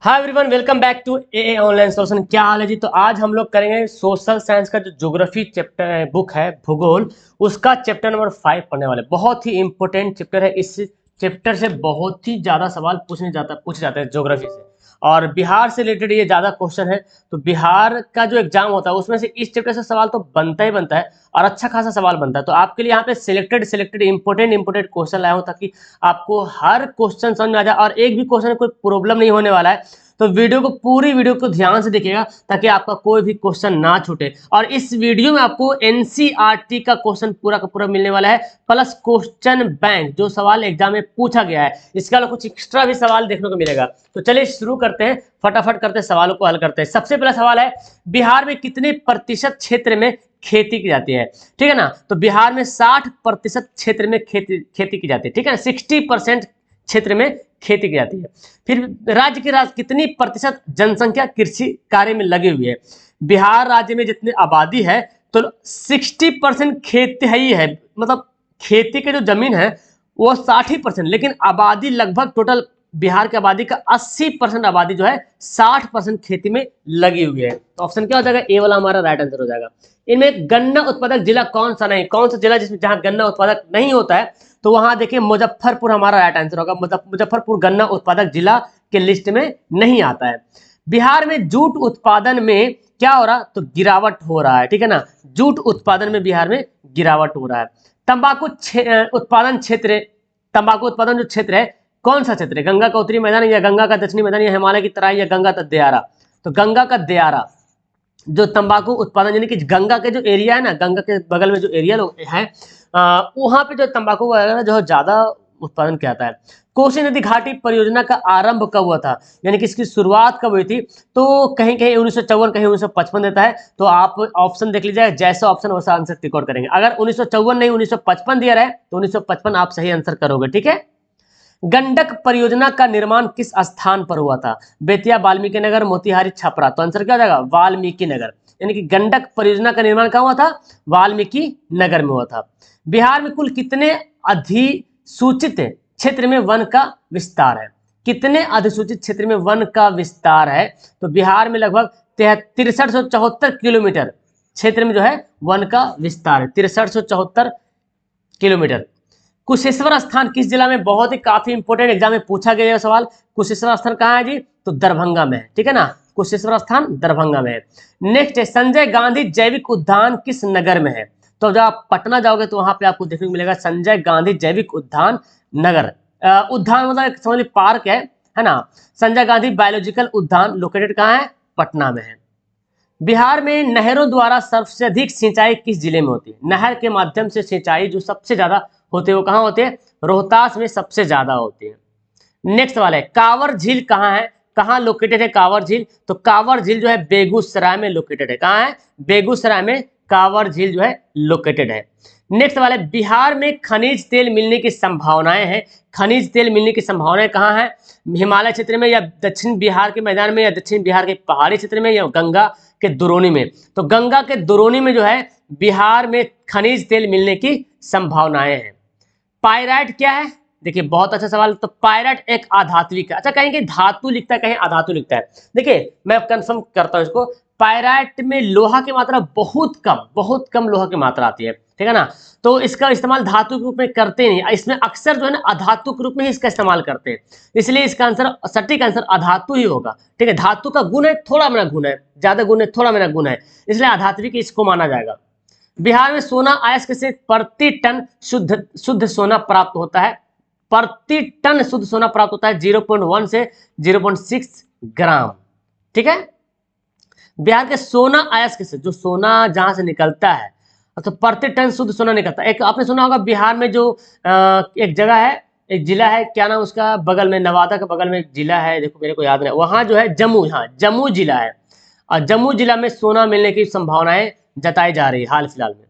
Hi everyone, welcome back to a online solution. क्या हाल है जी। तो आज हम लोग करेंगे सोशल साइंस का जो ज्योग्राफी चैप्टर बुक है, भूगोल, उसका चैप्टर नंबर 5 पढ़ने वाले। बहुत ही इंपॉर्टेंट चैप्टर है। इस चैप्टर से बहुत ही ज़्यादा सवाल पूछे जाते हैं ज्योग्राफी से, और बिहार से रिलेटेड ये ज़्यादा क्वेश्चन है। तो बिहार का जो एग्जाम होता है उसमें से इस चैप्टर से सवाल तो बनता ही बनता है, और अच्छा खासा सवाल बनता है। तो आपके लिए यहाँ पे सिलेक्टेड इंपॉर्टेंट क्वेश्चन लाया हूँ, ताकि आपको हर क्वेश्चन समझ में आ जाए और एक भी क्वेश्चन में कोई प्रॉब्लम नहीं होने वाला है। तो पूरी वीडियो को ध्यान से देखिएगा, ताकि आपका कोई भी क्वेश्चन ना छूटे। और इस वीडियो में आपको एनसीईआरटी का क्वेश्चन पूरा का पूरा मिलने वाला है, प्लस क्वेश्चन बैंक जो सवाल एग्जाम में पूछा गया है, इसके अलावा कुछ एक्स्ट्रा भी सवाल देखने को मिलेगा। तो चलिए शुरू करते हैं, फटाफट करते हैं, सवालों को हल करते हैं। सबसे पहला सवाल है, बिहार में कितने प्रतिशत क्षेत्र में खेती की जाती है? ठीक है ना। तो बिहार में 60% क्षेत्र में खेती की जाती है। ठीक है ना, 60% क्षेत्र में खेती की जाती है। फिर राज्य की कितनी प्रतिशत जनसंख्या कृषि कार्य में लगी हुई है? बिहार राज्य में जितनी आबादी है, तो 60% खेती ही है, मतलब खेती के जो जमीन है वो 60%, लेकिन आबादी लगभग टोटल बिहार की आबादी का 80% आबादी जो है 60% खेती में लगी हुई है। तो ऑप्शन क्या हो जाएगा? ए वाला हमारा राइट आंसर हो जाएगा। इनमें गन्ना उत्पादक जिला कौन सा नहीं, कौन सा जिला जिसमें जहां गन्ना उत्पादक नहीं होता है? तो वहां देखिए मुजफ्फरपुर हमारा राइट आंसर होगा। मुजफ्फरपुर गन्ना उत्पादक जिला के लिस्ट में नहीं आता है। बिहार में जूट उत्पादन में क्या हो रहा? तो गिरावट हो रहा है। ठीक है ना, जूट उत्पादन में बिहार में गिरावट हो रहा है। तंबाकू उत्पादन क्षेत्र, तंबाकू उत्पादन जो क्षेत्र है कौन सा क्षेत्र है? गंगा का उत्तरी मैदान, या गंगा का दक्षिणी मैदान, या हिमालय की तराई, या गंगा का दियारा? तो गंगा का दियारा जो तंबाकू उत्पादन, यानी कि गंगा के जो एरिया है ना, गंगा के बगल में जो एरिया लोग है, वहां पे जो तंबाकू वगैरह जो है ज्यादा उत्पादन किया जाता है। कोसी नदी घाटी परियोजना का आरंभ कब हुआ था, यानी कि इसकी शुरुआत कब हुई थी? तो कहीं कहीं 1954, कहीं 1955 देता है। तो आप ऑप्शन देख लीजिए, जैसा ऑप्शन वैसा आंसर रिकॉर्ड करेंगे। अगर 1954 नहीं 1955 दिया रहे तो 1955 आप सही आंसर करोगे। ठीक है। गंडक परियोजना का निर्माण किस स्थान पर हुआ था? बेतिया, वाल्मीकि नगर, मोतिहारी, छपरा? तो आंसर क्या हो जाएगा? वाल्मीकि नगर। यानी कि गंडक परियोजना का निर्माण कहाँ हुआ था? वाल्मीकि नगर में हुआ था। बिहार में कुल कितने अधिसूचित क्षेत्र में वन का विस्तार है? कितने अधिसूचित क्षेत्र में वन का विस्तार है? तो बिहार में लगभग 6374 किलोमीटर क्षेत्र में जो है वन का विस्तार है। 6374 किलोमीटर। कुशेश्वर स्थान किस जिला में? बहुत ही काफी इंपोर्टेंट एग्जाम में पूछा गया सवाल। कुशेश्वर स्थान कहाँ है जी? तो दरभंगा में है। ठीक है ना, कुशेश्वर स्थान दरभंगा में है। नेक्स्ट है, संजय गांधी जैविक उद्यान किस नगर में है? तो जब आप पटना जाओगे तो वहां पे आपको देखने को मिलेगा संजय गांधी जैविक उद्यान नगर। उद्यान मतलब एक समझ लीजिए पार्क है ना। संजय गांधी बायोलॉजिकल उद्यान लोकेटेड कहाँ है? पटना में है। बिहार में नहरों द्वारा सबसे अधिक सिंचाई किस जिले में होती है? नहर के माध्यम से सिंचाई जो सबसे ज्यादा होते हैं वो कहाँ होते हैं? रोहतास में सबसे ज्यादा होती है। नेक्स्ट वाला है, कांवर झील कहाँ है? कहाँ लोकेटेड है कांवर झील? तो कांवर झील जो है बेगूसराय में लोकेटेड है। कहाँ है? बेगूसराय में कांवर झील जो है लोकेटेड है। नेक्स्ट वाला है, बिहार में खनिज तेल मिलने की संभावनाएं हैं। खनिज तेल मिलने की संभावनाएं कहाँ है? हिमालय क्षेत्र में, या दक्षिण बिहार के मैदान में, या दक्षिण बिहार के पहाड़ी क्षेत्र में, या गंगा के दुरोनी में? तो गंगा के दुरोनी में जो है बिहार में खनिज तेल मिलने की संभावनाएं हैं। पायराइट क्या है? देखिए बहुत अच्छा सवाल। तो पायराइट एक अधात्विक है। अच्छा, कहीं कहीं धातु लिखता है, कहीं अधातु लिखता है। देखिए मैं कंफर्म करता हूं इसको। पायराइट में लोहा की मात्रा बहुत कम लोहा की मात्रा आती है। ठीक है ना, तो इसका इस्तेमाल धातु के रूप में करते नहीं, इसमें अक्सर जो है ना अधातु के रूप में ही इसका इस्तेमाल करते हैं। इसलिए इसका आंसर, सटीक आंसर अधातु ही होगा। ठीक है, धातु का गुण है, थोड़ा मेरा गुण है, ज्यादा गुण है, थोड़ा मेरा गुण है, इसलिए अधात्विक इसको माना जाएगा। बिहार में सोना अयस्क से प्रति टन शुद्ध सोना प्राप्त होता है। प्रति टन शुद्ध सोना प्राप्त होता है 0.1 से 0.6 ग्राम। ठीक है, बिहार के सोना अयस्क से, जो सोना जहां से निकलता है, तो प्रति टन शुद्ध सोना निकलता है। एक आपने सुना होगा बिहार में जो एक जगह है, एक जिला है, क्या नाम उसका, बगल में नवादा के बगल में एक जिला है, देखो मेरे को याद नहीं, वहां जो है जम्मू, हाँ जम्मू जिला है, और जम्मू जिला में सोना मिलने की संभावनाएं जताई जा रही है हाल फिलहाल में।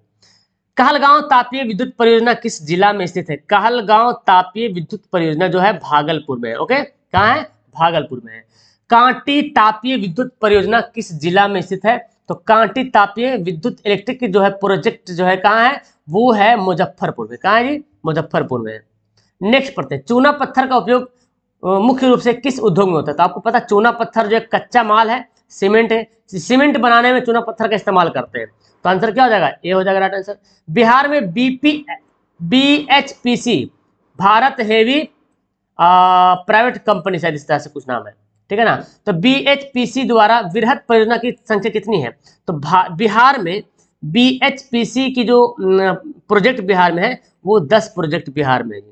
कहलगांव तापीय विद्युत परियोजना किस जिला में स्थित है? कहलगांव तापीय विद्युत परियोजना जो है भागलपुर में है। ओके, कहाँ है? भागलपुर में है। कांटी तापीय विद्युत परियोजना किस जिला में स्थित है? तो कांटी तापीय विद्युत इलेक्ट्रिक जो है प्रोजेक्ट जो है कहाँ है? वो है मुजफ्फरपुर में। कहाँ है जी? मुजफ्फरपुर में है। नेक्स्ट पढ़ते हैं, चूना पत्थर का उपयोग मुख्य रूप से किस उद्योग में होता है? तो आपको पता चूना पत्थर जो एक कच्चा माल है, सीमेंट है, सीमेंट बनाने में चूना पत्थर का इस्तेमाल करते हैं। तो आंसर क्या हो जाएगा? ए हो जाएगा राइट आंसर। बिहार में BHPC Bharat heavy private company, शायद इस तरह से कुछ नाम है, ठीक है ना। तो BHPC द्वारा वृहद परियोजना की संख्या कितनी है? तो बिहार में BHPC की जो प्रोजेक्ट बिहार में है वो 10 प्रोजेक्ट बिहार में है।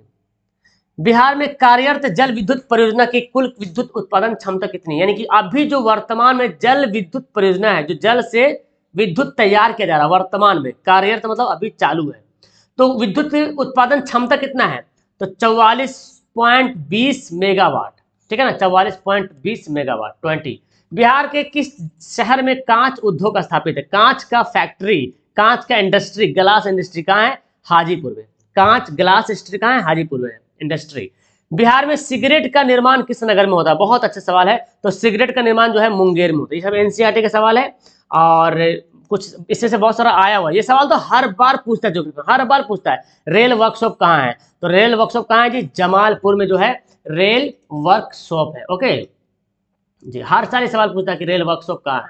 बिहार में कार्यरत जल विद्युत परियोजना की कुल विद्युत उत्पादन क्षमता कितनी है? यानी कि अभी जो वर्तमान में जल विद्युत परियोजना है, जो जल से विद्युत तैयार किया जा रहा है वर्तमान में, कार्यरत मतलब अभी चालू है, तो विद्युत उत्पादन क्षमता कितना है? तो 44.20 मेगावाट, ठीक है ना, 44.20 मेगावाट 20। बिहार के किस शहर में कांच उद्योग स्थापित है? कांच का फैक्ट्री, कांच का इंडस्ट्री, ग्लास इंडस्ट्री कहाँ है? हाजीपुर में। कांच ग्लास इंडस्ट्री कहाँ है? हाजीपुर में इंडस्ट्री। बिहार में सिगरेट का निर्माण किस नगर में होता है? बहुत अच्छा सवाल है। तो सिगरेट का निर्माण जो है मुंगेर में होता है। ये सब एनसीईआरटी का सवाल है और कुछ इससे से बहुत सारा आया हुआ है। ये सवाल तो हर बार पूछता है, जो हर बार पूछता है। रेल वर्कशॉप कहाँ है? तो रेल वर्कशॉप कहाँ है जी? जमालपुर में जो है रेल वर्कशॉप है। ओके जी, हर साल सवाल पूछता है कि रेल वर्कशॉप कहाँ है।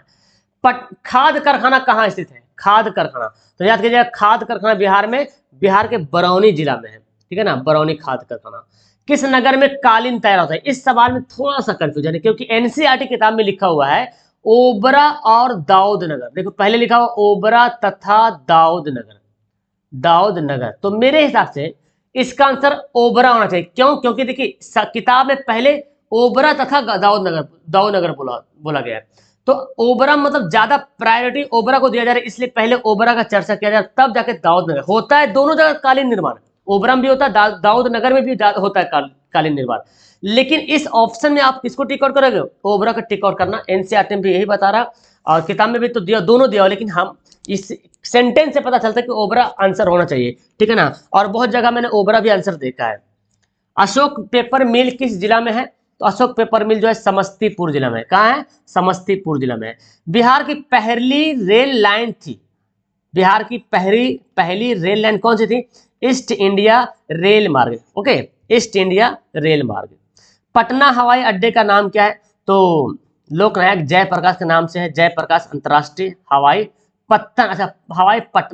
खाद कारखाना कहाँ स्थित है? खाद कारखाना, तो याद कीजिएगा, खाद कारखाना बिहार में, बिहार के बरौनी जिला में है, ठीक है ना, बरौनी खाद कारखाना। किस नगर में कालीन तैयार होता है? इस सवाल में थोड़ा सा कंफ्यूजन है क्योंकि एनसीईआरटी किताब में लिखा हुआ है ओबरा और दाऊद नगर। देखो पहले लिखा हुआ ओबरा तथा दाऊद नगर, दाऊद नगर। तो मेरे हिसाब से इसका आंसर ओबरा होना चाहिए। क्यों? क्योंकि देखिए किताब में पहले ओबरा तथा दाऊद नगर बोला गया है। तो ओबरा मतलब ज्यादा प्रायोरिटी ओबरा को दिया जा रहा है, इसलिए पहले ओबरा का चर्चा किया जा रहा है, तब जाके दाऊद नगर होता है। दोनों जगह कालीन निर्माण, ओबरा में भी होता है, दाऊद नगर में भी होता है कालीन निर्माण। लेकिन इस ऑप्शन में आप किसको टिक आउट करोगे? ओबरा का टिक आउट करना। एनसीईआरटी में भी यही बता रहा और किताब में भी तो दिया, दोनों दिया, लेकिन हम इस सेंटेंस से पता चलता है कि ओबरा आंसर होना चाहिए, ठीक है ना। और बहुत जगह मैंने ओबरा भी आंसर देखा है। अशोक पेपर मिल किस जिला में है? तो अशोक पेपर मिल जो है समस्तीपुर जिला में। कहाँ है? समस्तीपुर जिला में। बिहार की पहली रेल लाइन थी, बिहार की पहली रेल लाइन कौन सी थी? ईस्ट इंडिया रेल मार्ग। ओके, ईस्ट इंडिया रेल मार्ग। पटना हवाई अड्डे का नाम क्या है? तो लोकनायक जयप्रकाश के नाम से है, जयप्रकाश अंतर्राष्ट्रीय हवाई पत्तन। अच्छा,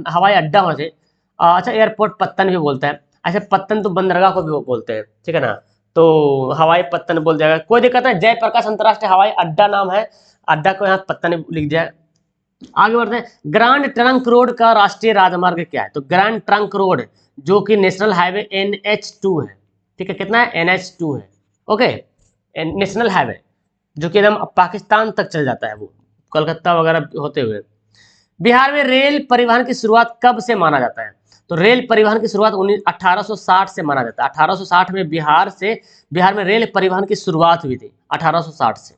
हवाई अड्डा होना चाहिए। अच्छा, एयरपोर्ट पत्तन भी बोलता है। अच्छा, पत्तन तो बंदरगाह को भी बोलते हैं, ठीक है ना, तो हवाई पत्तन बोल जाएगा, कोई दिक्कत नहीं। जयप्रकाश अंतर्राष्ट्रीय हवाई अड्डा नाम है, अड्डा को यहाँ पत्तन लिख जाए। आगे बढ़ते हैं। ग्रैंड ट्रंक रोड का राष्ट्रीय राजमार्ग क्या है? तो ग्रैंड ट्रंक रोड जो कि नेशनल हाईवे NH2 है, ठीक है, कितना है? NH2 है। ओके, नेशनल हाईवे जो कि एकदम पाकिस्तान तक चल जाता है, वो कोलकाता वगैरह होते हुए। बिहार में रेल परिवहन की शुरुआत कब से माना जाता है? तो रेल परिवहन की शुरुआत 1860 से माना जाता है। 1860 में बिहार में रेल परिवहन की शुरुआत हुई थी, 1860 से।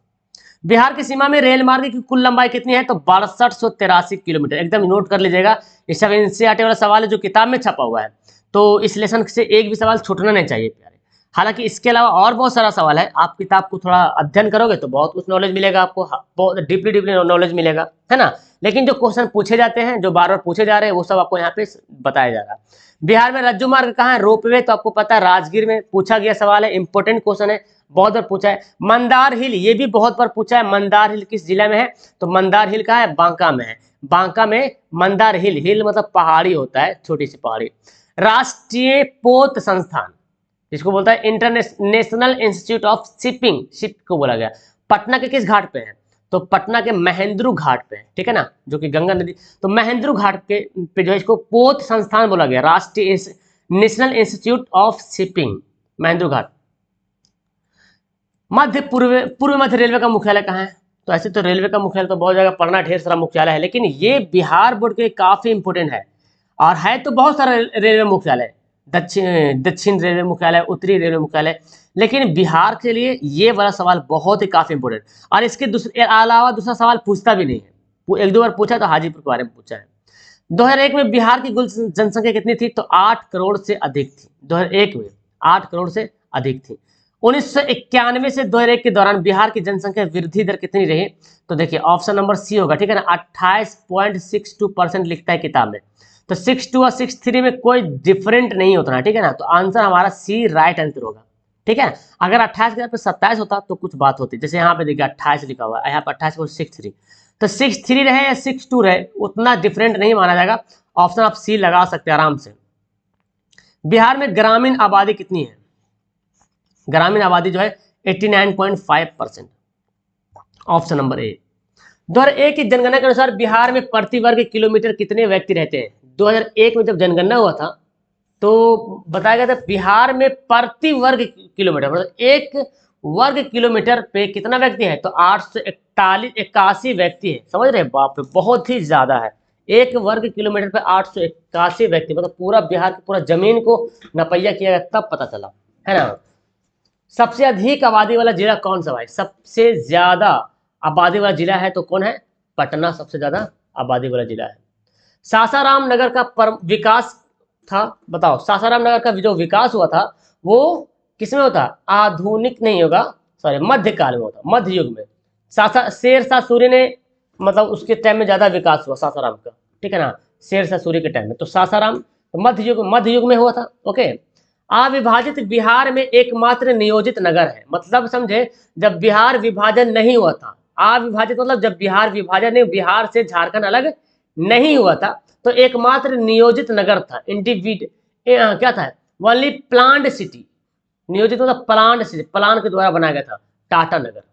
बिहार की सीमा में रेल मार्ग की कुल लंबाई कितनी है? तो 6283 किलोमीटर। एकदम नोट कर लीजिएगा, ये सब एनसीईआरटी वाला सवाल है जो किताब में छपा हुआ है, तो इस लेसन से एक भी सवाल छूटना नहीं चाहिए प्यारे। हालांकि इसके अलावा और बहुत सारा सवाल है, आप किताब को थोड़ा अध्ययन करोगे तो बहुत कुछ नॉलेज मिलेगा आपको, बहुत डीपली नॉलेज मिलेगा, है ना। लेकिन जो क्वेश्चन पूछे जाते हैं, जो बार बार पूछे जा रहे हैं, वो सब आपको यहाँ पे बताया जा रहा है। बिहार में रज्जू मार्ग कहाँ है? रोपवे तो आपको पता है राजगीर में, पूछा गया सवाल है, इंपॉर्टेंट क्वेश्चन है, बहुत बार पूछा है। मंदार हिल, ये भी बहुत बार पूछा है, मंदार हिल किस जिला में है? तो मंदार हिल कहाँ है? बांका में है। बांका में मंदार हिल, हिल मतलब पहाड़ी होता है, छोटी सी पहाड़ी। राष्ट्रीय पोत संस्थान जिसको बोलता है international institute of shipping, ship को बोला गया, पटना के किस घाट पे है? तो पटना के महेंद्रू घाट पे है, ठीक है ना, जो कि गंगा नदी, तो महेंद्रू घाट पे जो है इसको पोत संस्थान बोला गया, राष्ट्रीय national institute of shipping, Mahendru Ghat. पूर्व मध्य रेलवे का मुख्यालय कहाँ है? तो ऐसे तो रेलवे का मुख्यालय तो बहुत जगह पढ़ना, ढेर सारा मुख्यालय है, लेकिन ये बिहार बोर्ड के काफी इंपोर्टेंट है। और है तो बहुत सारा रेलवे मुख्यालय, दक्षिण रेलवे मुख्यालय, उत्तरी रेलवे मुख्यालय, लेकिन बिहार के लिए ये वाला सवाल बहुत ही काफी इंपोर्टेंट। और इसके अलावा दूसरा सवाल पूछता भी नहीं है, वो एक दो बार पूछा तो हाजीपुर के बारे में पूछा है। 2001 में बिहार की कुल जनसंख्या कितनी थी? तो 8 करोड़ से अधिक थी। 2001 में 8 करोड़ से अधिक थी। 1991 से 2001 के दौरान बिहार की जनसंख्या वृद्धि दर कितनी रही? तो देखिए ऑप्शन नंबर सी होगा, ठीक है ना, 28.62% लिखता है किताब में। तो 62 और 63 में कोई डिफरेंट नहीं होता ना, ठीक है ना, तो आंसर हमारा सी राइट आंसर होगा, ठीक है। अगर 28 के जगह पे 27 होता तो कुछ बात होती, जैसे यहाँ पे देखिए 28 लिखा हुआ है, यहाँ पर 28 को 63, तो 63 रहे या 62 रहे उतना डिफरेंट नहीं माना जाएगा। ऑप्शन आप सी लगा सकते हैं आराम से। बिहार में ग्रामीण आबादी कितनी है? ग्रामीण आबादी जो है 89.5%, ऑप्शन नंबर ए। 2001 की जनगणना के अनुसार बिहार में प्रति वर्ग किलोमीटर कितने व्यक्ति रहते हैं? 2001 में जब जनगणना हुआ था तो बताया गया था बिहार में प्रति वर्ग किलोमीटर मतलब एक वर्ग किलोमीटर पे कितना व्यक्ति है? तो 881 व्यक्ति है। समझ रहे हैं? बाप रे, बहुत ही ज्यादा है। एक वर्ग किलोमीटर पे 881 व्यक्ति, मतलब पूरा बिहार की पूरा जमीन को नपैया किया गया, तब पता चला, है ना। सबसे अधिक आबादी वाला जिला कौन सा भाई? सबसे ज्यादा आबादी वाला जिला है तो कौन है? पटना सबसे ज्यादा आबादी वाला जिला है। सासाराम नगर का विकास था, बताओ सासाराम नगर का जो विकास हुआ था वो किसमें होता? आधुनिक नहीं होगा, सॉरी मध्यकाल में होता, मध्य युग में। शेरशाह सूरी ने मतलब उसके टाइम में ज्यादा विकास हुआ सासाराम का, ठीक है ना, शेरशाह सूरी के टाइम में। तो सासाराम तो मध्य युग में हुआ था। ओके। अविभाजित बिहार में एकमात्र नियोजित नगर है, मतलब समझे जब बिहार विभाजन नहीं हुआ था, अविभाजित मतलब जब बिहार विभाजन नहीं, बिहार से झारखंड अलग नहीं हुआ था, तो एकमात्र नियोजित नगर था, क्या था? Only planned city. नियोजित मतलब प्लान्ड सिटी, प्लान के द्वारा बनाया गया था, टाटा नगर।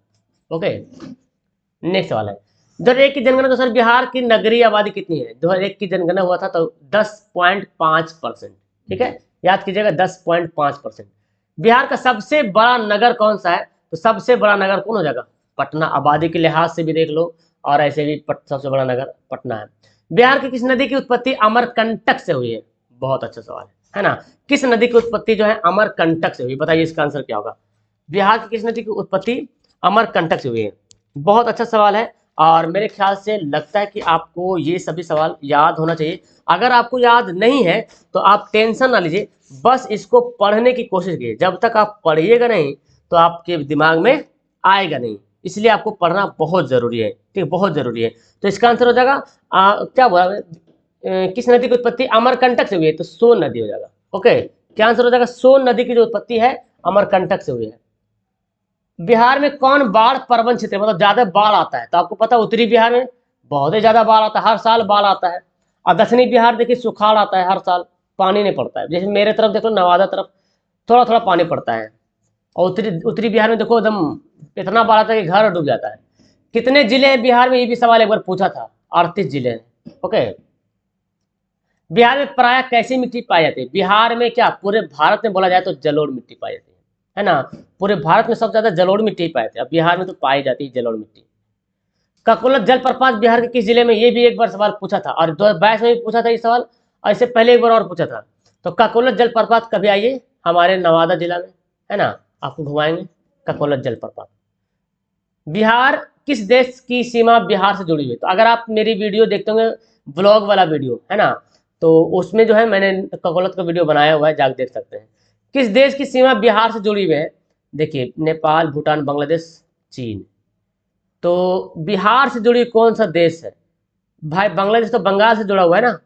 ओके। नेक्स्ट सवाल है 2001 की जनगणना के अनुसार बिहार की नगरीय आबादी कितनी है? 2001 की जनगणना हुआ था तो 10.5%, ठीक है, याद कीजिएगा 10.5%। बिहार का सबसे बड़ा नगर कौन सा है? तो सबसे बड़ा नगर कौन हो जाएगा? पटना। आबादी के लिहाज से भी देख लो और ऐसे भी सबसे बड़ा नगर पटना है। बिहार की किस नदी की उत्पत्ति अमरकंटक से हुई है? बहुत अच्छा सवाल है ना। किस नदी की उत्पत्ति जो है अमरकंटक से हुई? बताइए इसका आंसर क्या होगा? बिहार की किस नदी की उत्पत्ति अमरकंटक से हुई है? बहुत अच्छा सवाल है और मेरे ख्याल से लगता है कि आपको ये सभी सवाल याद होना चाहिए। अगर आपको याद नहीं है तो आप टेंशन ना लीजिए, बस इसको पढ़ने की कोशिश कीजिए। जब तक आप पढ़िएगा नहीं तो आपके दिमाग में आएगा नहीं, इसलिए आपको पढ़ना बहुत जरूरी है, ठीक है, बहुत जरूरी है। तो इसका आंसर हो जाएगा क्या बोला किस नदी की उत्पत्ति अमरकंटक से हुई है? तो सोन नदी हो जाएगा। ओके, क्या आंसर हो जाएगा? सोन नदी की जो उत्पत्ति है अमरकंटक से हुई है। बिहार में कौन बाढ़ प्रवण क्षेत्र है, मतलब ज्यादा बाढ़ आता है? तो आपको पता है उत्तरी बिहार में बहुत ही ज्यादा बाढ़ आता है, हर साल बाढ़ आता है। और दक्षिणी बिहार देखिए सुखाड़ आता है, हर साल पानी नहीं पड़ता है। जैसे मेरे तरफ देखो नवादा तरफ थोड़ा थोड़ा पानी पड़ता है, और उत्तरी बिहार में देखो एकदम इतना बाढ़ आता है कि घर डूब जाता है। कितने जिले हैं बिहार में? ये भी सवाल एक बार पूछा था, 38 जिले हैं। ओके। बिहार में प्राय कैसी मिट्टी पाई जाती है? बिहार में क्या पूरे भारत में बोला जाए तो जलोढ़ मिट्टी पाई जाती है ना। पूरे भारत में सबसे ज्यादा जलोढ़ मिट्टी पाई जाती है, अब बिहार में तो पाई जाती है जलोढ़ मिट्टी। ककोलत जलप्रपात बिहार के किस जिले में? ये भी एक बार सवाल पूछा था और 2022 में भी पूछा था ये सवाल, और इससे पहले एक बार और पूछा था। तो ककोलत जलप्रपात कभी आइए हमारे नवादा जिला में, है ना, आपको घुमाएंगे ककोलत जलप्रपात। बिहार किस देश की सीमा बिहार से जुड़ी हुई है? तो अगर आप मेरी वीडियो देखते होंगे ब्लॉग वाला वीडियो, है ना, तो उसमें जो है मैंने ककोलत का वीडियो बनाया हुआ है, जाके देख सकते हैं। किस देश की सीमा बिहार से जुड़ी हुई है? देखिए नेपाल, भूटान, बांग्लादेश, चीन। तो बिहार से जुड़ी कौन सा देश है भाई? बांग्लादेश तो बंगाल से जुड़ा हुआ है ना,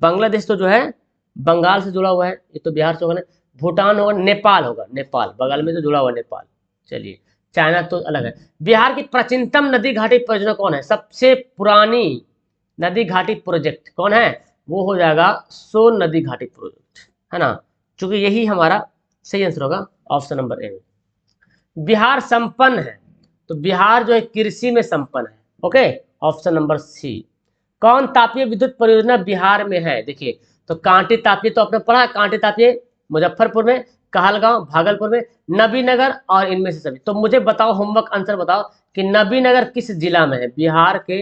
बांग्लादेश तो जो है बंगाल से जुड़ा हुआ है, ये तो बिहार से होगा ना। भूटान होगा, नेपाल होगा, नेपाल बगल में तो जुड़ा हुआ नेपाल। चलिए, चाइना तो अलग है। बिहार की प्राचीनतम नदी घाटी परियोजना कौन है? सबसे पुरानी नदी घाटी प्रोजेक्ट कौन है? वो हो जाएगा सोन नदी घाटी प्रोजेक्ट, है ना, चूंकि यही हमारा सही आंसर होगा, ऑप्शन नंबर ए। बिहार संपन्न है, तो बिहार जो है कृषि में संपन्न है। Okay, option number C. कौन तापीय विद्युत परियोजना बिहार में है? देखिए, तो कांटी तापीय तो आपने पढ़ा, कांटी तापीय मुजफ्फरपुर में, कहलगांव भागलपुर में, नबीनगर और इनमें से सभी। तो मुझे बताओ, होमवर्क आंसर बताओ कि नबीनगर किस जिला में है? बिहार के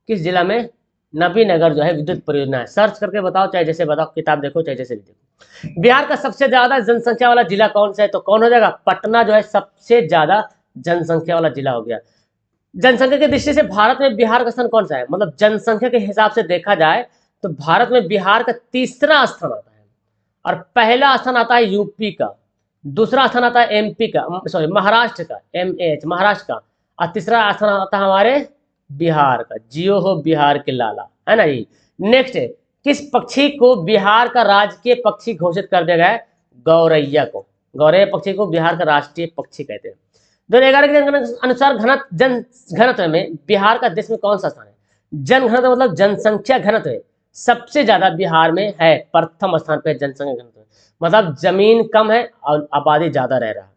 किस जिला में नबीनगर जो है विद्युत परियोजना है? सर्च करके बताओ, चाहे जैसे बताओ, किताब देखो चाहे जैसे भी देखो। बिहार का सबसे ज्यादा जनसंख्या वाला जिला कौन सा है? तो कौन हो जाएगा? पटना जो है सबसे ज्यादा जनसंख्या वाला जिला हो गया। जनसंख्या की दृष्टि से भारत में बिहार का स्थान कौन सा है? मतलब जनसंख्या के हिसाब से देखा जाए तो भारत में बिहार का तीसरा स्थान आता है, और पहला स्थान आता है यूपी का, दूसरा स्थान आता है एमपी का, सॉरी महाराष्ट्र का, MH महाराष्ट्र का, और तीसरा स्थान आता है हमारे बिहार का। जियो हो बिहार के लाला, है ना जी। नेक्स्ट किस पक्षी को बिहार का राजकीय पक्षी घोषित कर दिया गया है? गौरैया को। गौरैया पक्षी को बिहार का राष्ट्रीय पक्षी कहते हैं। 2011 के जनगणना अनुसार घनत्व में बिहार का देश में कौन सा स्थान है? जन घनत्व मतलब जनसंख्या घनत्व सबसे ज्यादा बिहार में है, प्रथम स्थान पे जनसंख्या घनत्व, मतलब जमीन कम है और आबादी ज्यादा रह रहा है,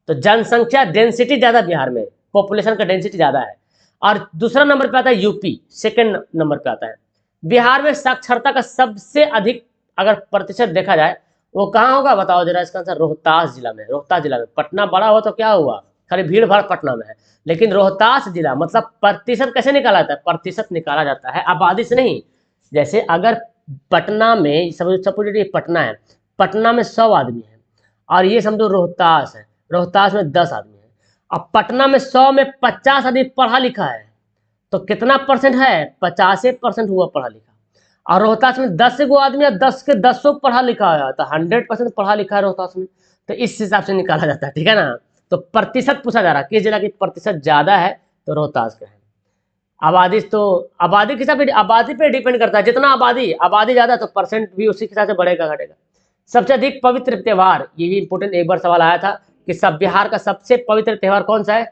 तो जनसंख्या डेंसिटी ज्यादा बिहार में, पॉपुलेशन का डेंसिटी ज्यादा है। और दूसरा नंबर पे आता है यूपी, सेकंड नंबर पे आता है। बिहार में साक्षरता का सबसे अधिक अगर प्रतिशत देखा जाए वो कहाँ होगा बताओ जरा इसका आंसर? रोहतास जिला में। रोहतास जिला में, पटना बड़ा हुआ तो क्या हुआ, खाली भीड़ भाड़ पटना में है, लेकिन रोहतास जिला मतलब प्रतिशत कैसे निकाला जाता है? प्रतिशत निकाला जाता है आबादी से नहीं। जैसे अगर पटना में सपोज पटना है, पटना में 100 आदमी है और ये समझो रोहतास है, रोहतास में 10 आदमी है। अब पटना में 100 में 50 आदमी पढ़ा लिखा है तो कितना परसेंट है? 50% हुआ पढ़ा लिखा। और रोहतास में 10 गो आदमी है, 10 के 10 पढ़ा लिखा है तो 100% पढ़ा लिखा है रोहतास में, तो इस हिसाब से निकाला जाता है, ठीक है ना। तो प्रतिशत पूछा जा रहा है किस जिला की प्रतिशत ज्यादा है, तो रोहतास का है। आबादी तो आबादी के हिसाब से, आबादी पे डिपेंड करता है, जितना आबादी ज्यादा तो परसेंट भी उसी के हिसाब से बढ़ेगा घटेगा। सबसे अधिक पवित्र त्योहार, ये भी इंपोर्टेंट एक बार सवाल आया था कि सब बिहार का सबसे पवित्र त्योहार कौन सा है?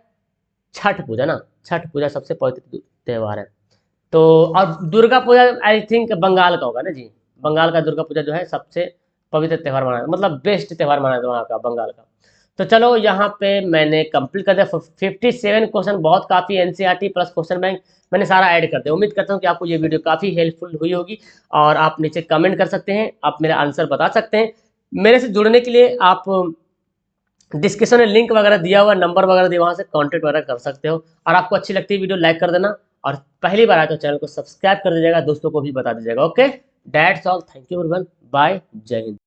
छठ पूजा ना, छठ पूजा सबसे पवित्र त्योहार है। तो और दुर्गा पूजा आई थिंक बंगाल का होगा ना जी, बंगाल का दुर्गा पूजा जो है सबसे पवित्र त्योहार माना, मतलब बेस्ट त्योहार माना जाता है वहाँ का, बंगाल का। तो चलो यहाँ पे मैंने कंप्लीट कर दिया 57 क्वेश्चन, बहुत काफ़ी एनसीईआरटी प्लस क्वेश्चन बैंक मैंने सारा ऐड कर दिया। उम्मीद करता हूँ कि आपको ये वीडियो काफ़ी हेल्पफुल हुई होगी और आप नीचे कमेंट कर सकते हैं, आप मेरा आंसर बता सकते हैं। मेरे से जुड़ने के लिए आप डिस्क्रिप्शन में लिंक वगैरह दिया हुआ, नंबर वगैरह दिया, वहाँ से कॉन्टेक्ट वगैरह कर सकते हो। और आपको अच्छी लगती है वीडियो लाइक कर देना और पहली बार आए तो चैनल को सब्सक्राइब कर दीजिएगा, दोस्तों को भी बता दीजिएगा। Okay, that's all, thank you everyone, bye, जय हिंद।